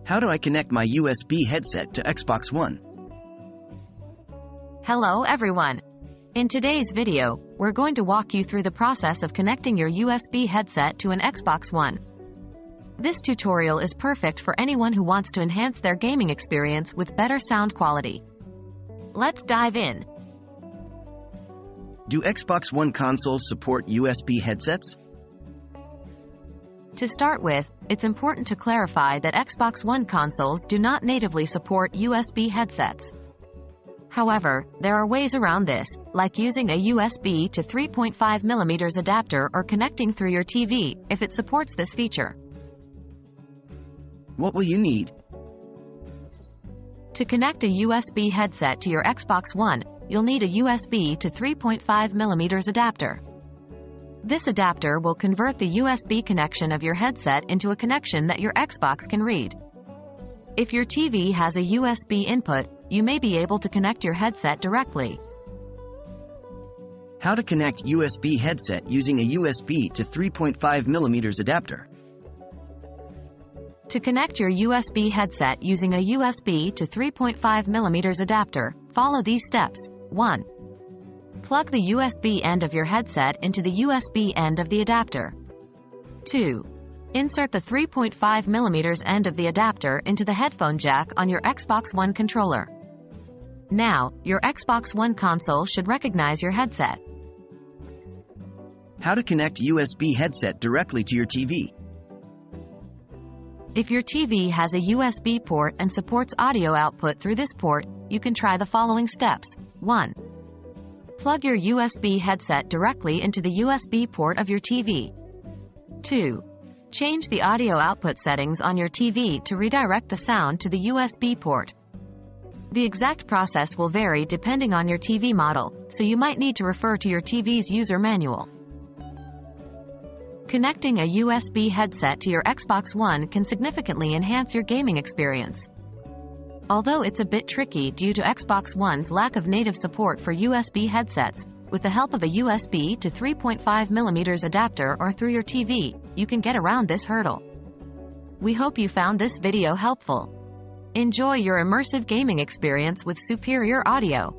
How do I connect my USB headset to Xbox One? Hello everyone. In today's video, we're going to walk you through the process of connecting your USB headset to an Xbox One. This tutorial is perfect for anyone who wants to enhance their gaming experience with better sound quality. Let's dive in. Do Xbox One consoles support USB headsets? To start with, it's important to clarify that Xbox One consoles do not natively support USB headsets. However, there are ways around this, like using a USB to 3.5mm adapter or connecting through your TV, if it supports this feature. What will you need? To connect a USB headset to your Xbox One, you'll need a USB to 3.5mm adapter. This adapter will convert the USB connection of your headset into a connection that your Xbox can read. If your TV has a USB input, you may be able to connect your headset directly. How to connect USB headset using a USB to 3.5mm adapter? To connect your USB headset using a USB to 3.5mm adapter, follow these steps. 1. Plug the USB end of your headset into the USB end of the adapter. 2. Insert the 3.5mm end of the adapter into the headphone jack on your Xbox One controller. Now, your Xbox One console should recognize your headset. How to connect USB headset directly to your TV? If your TV has a USB port and supports audio output through this port, you can try the following steps. 1. Plug your USB headset directly into the USB port of your TV. 2. Change the audio output settings on your TV to redirect the sound to the USB port. The exact process will vary depending on your TV model, so you might need to refer to your TV's user manual. Connecting a USB headset to your Xbox One can significantly enhance your gaming experience. Although it's a bit tricky due to Xbox One's lack of native support for USB headsets, with the help of a USB to 3.5mm adapter or through your TV, you can get around this hurdle. We hope you found this video helpful. Enjoy your immersive gaming experience with superior audio.